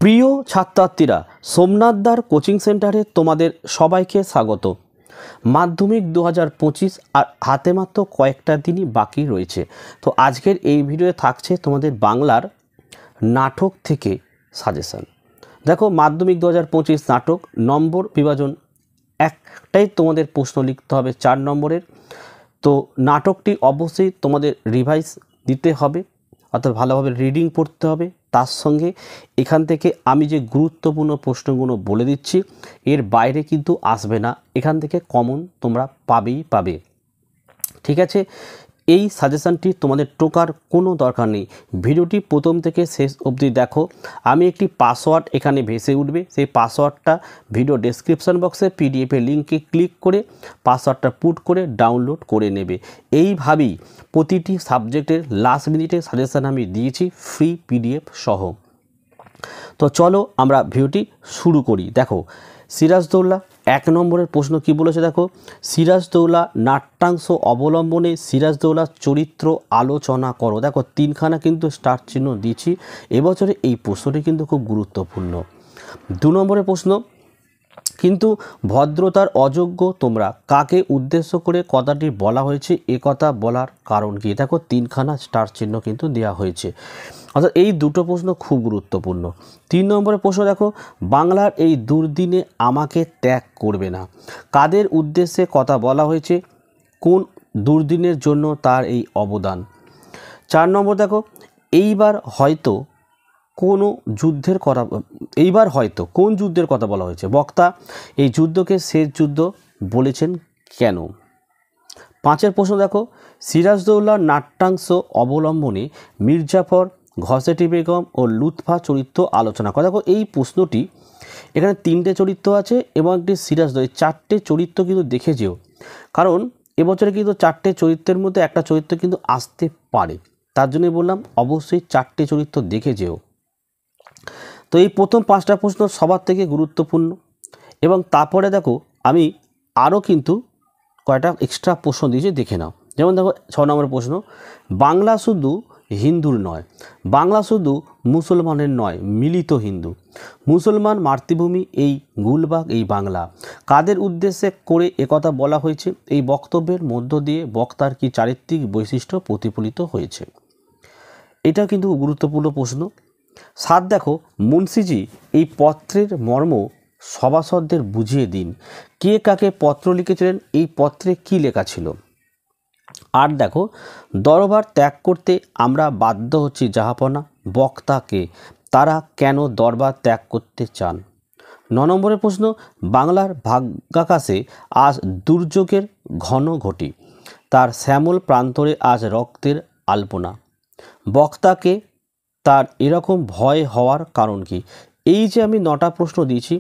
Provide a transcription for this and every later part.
প্রিয় ছাত্রছাত্রীরা, সোমনাথদার কোচিং সেন্টারে তোমাদের সবাইকে স্বাগত। মাধ্যমিক 2025 আর হাতে মাত্র কয়েকটা দিনই বাকি রয়েছে। তো আজকের এই ভিডিওতে থাকছে তোমাদের বাংলার নাটক থেকে সাজেশন। দেখো, মাধ্যমিক 2025 নাটক নম্বর বিভাজন একটাই তোমাদের প্রশ্ন লিখতে হবে 4 নম্বরের। তো নাটকটি অবশ্যই তোমাদের রিভাইজ দিতে হবে, অর্থাৎ ভালোভাবে রিডিং পড়তে হবে। তার সঙ্গে এখান থেকে আমি যে গুরুত্বপূর্ণ প্রশ্নগুলো বলে দিচ্ছি এর বাইরে কিন্তু আসবে না, এখান থেকে কমন তোমরা পাবে। ঠিক আছে, এই সাজেশনটি তোমাদের টোকার কোনো দরকার নেই। ভিডিওটি প্রথম থেকে শেষ অবধি দেখো। আমি একটি পাসওয়ার্ড এখানে ভেসে উঠবে, সেই পাসওয়ার্ডটা ভিডিও ডেসক্রিপশন বক্সে পিডিএফের লিঙ্কে ক্লিক করে পাসওয়ার্ডটা পুট করে ডাউনলোড করে নেবে। এইভাবেই প্রতিটি সাবজেক্টের লাস্ট মিনিটে সাজেশন আমি দিয়েছি ফ্রি পিডিএফ সহ। তো চলো আমরা ভিডিওটি শুরু করি। দেখো, সিরাজদৌল্লা 1 নম্বরের প্রশ্ন কি বলেছে দেখো, সিরাজদৌল্লা নাট্যাংশ অবলম্বনে সিরাজদৌল্লার চরিত্র আলোচনা করো। দেখো, 3খানা কিন্তু স্টার চিহ্ন দিয়েছি। এবছরে এই প্রশ্নটি কিন্তু খুব গুরুত্বপূর্ণ। 2 নম্বরের প্রশ্ন, কিন্তু ভদ্রতার অযোগ্য তোমরা কাকে উদ্দেশ্য করে কথাটি বলা হয়েছে, এ কথা বলার কারণ কি? দেখো, 3খানা স্টার চিহ্ন কিন্তু দেওয়া হয়েছে। অর্থাৎ এই দুটো প্রশ্ন খুব গুরুত্বপূর্ণ। 3 নম্বরের প্রশ্ন দেখো, বাংলার এই দুর্দিনে আমাকে ত্যাগ করবে না, কাদের উদ্দেশ্যে কথা বলা হয়েছে, কোন দুর্দিনের জন্য তার এই অবদান। 4 নম্বর দেখো, এইবার হয়তো কোন যুদ্ধের কথা বলা হয়েছে, বক্তা এই যুদ্ধকে শেষ যুদ্ধ বলেছেন কেন। 5 প্রশ্ন দেখো, সিরাজদৌল্লার নাট্যাংশ অবলম্বনে মির্জাফর, ঘসেটি বেগম ও লুৎফা চরিত্র আলোচনা করা। দেখো, এই প্রশ্নটি এখানে 3টে চরিত্র আছে এবং একটি সিরাজদৌল্লা, 4টে চরিত্র কিন্তু দেখে যেও, কারণ এবছরে কিন্তু 4টে চরিত্রের মধ্যে একটা চরিত্র কিন্তু আসতে পারে। তার জন্য বললাম অবশ্যই 4টে চরিত্র দেখে যেও। তো এই প্রথম 5টা প্রশ্ন সবার থেকে গুরুত্বপূর্ণ। এবং তারপরে দেখো, আমি আরও কিন্তু কয়টা এক্সট্রা প্রশ্ন দিয়েছি, দেখে নাও। যেমন দেখো, 6 নম্বর প্রশ্ন, বাংলা শুধু হিন্দুর নয়, বাংলা শুধু মুসলমানের নয়, মিলিত হিন্দু। মুসলমান মাতৃভূমি এই গুলবাগ এই বাংলা, কাদের উদ্দেশ্যে করে একথা বলা হয়েছে, এই বক্তব্যের মধ্য দিয়ে বক্তার কি চারিত্রিক বৈশিষ্ট্য প্রতিফলিত হয়েছে। এটা কিন্তু গুরুত্বপূর্ণ প্রশ্ন। 7 দেখো, মুন্সিজি এই পত্রের মর্ম সভাসদদের বুঝিয়ে দিন, কে কাকে পত্র লিখেছিলেন, এই পত্রে কি লেখা ছিল। 8 দেখো, দরবার ত্যাগ করতে আমরা বাধ্য হচ্ছি জাহাপনা, বক্তাকে তারা কেন দরবার ত্যাগ করতে চান। 9 নম্বরের প্রশ্ন, বাংলার ভাগ্যাকাশে আজ দুর্যোগের ঘন ঘটি, তার শ্যামল প্রান্তরে আজ রক্তের আলপনা, বক্তাকে তার এরকম ভয় হওয়ার কারণ কি। এই যে আমি 9টা প্রশ্ন দিয়েছি,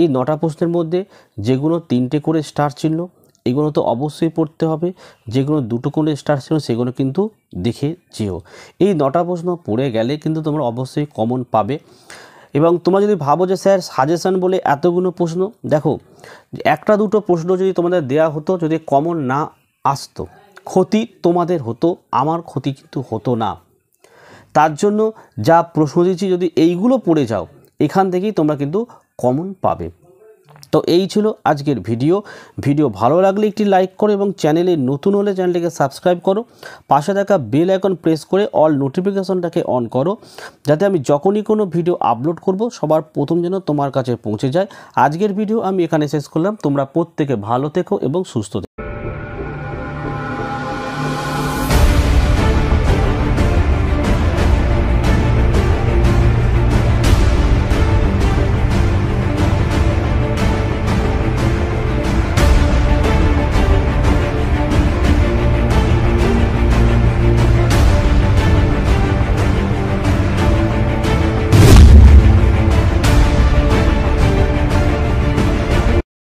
এই 9টা প্রশ্নের মধ্যে যেগুলো 3টে করে স্টার চিহ্ন, এগুলো তো অবশ্যই পড়তে হবে। যেগুলো 2টো করে স্টার চিহ্ন সেগুলো কিন্তু দেখে যেও। এই 9টা প্রশ্ন পড়ে গেলে কিন্তু তোমরা অবশ্যই কমন পাবে। এবং তোমরা যদি ভাবো যে স্যার সাজেশন বলে এতগুলো প্রশ্ন, দেখো, 1টা 2টো প্রশ্ন যদি তোমাদের দেয়া হতো, যদি কমন না আসতো, ক্ষতি তোমাদের হতো, আমার ক্ষতি কিন্তু হতো না। তার জন্য যা প্রশ্ন দিচ্ছি, যদি এইগুলো পড়ে যাও, এখান থেকেই তোমরা কিন্তু কমন পাবে। তো এই ছিল আজকের ভিডিও ভালো লাগলে একটি লাইক করো এবং চ্যানেলে নতুন হলে চ্যানেলটিকে সাবস্ক্রাইব করো। পাশে থাকা বেল আইকন প্রেস করে অল নোটিফিকেশনটাকে অন করো, যাতে আমি যখনই কোনো ভিডিও আপলোড করব সবার প্রথম যেন তোমার কাছে পৌঁছে যায়। আজকের ভিডিও আমি এখানে শেষ করলাম। তোমরা প্রত্যেকে ভালো থেকো এবং সুস্থ থেকো।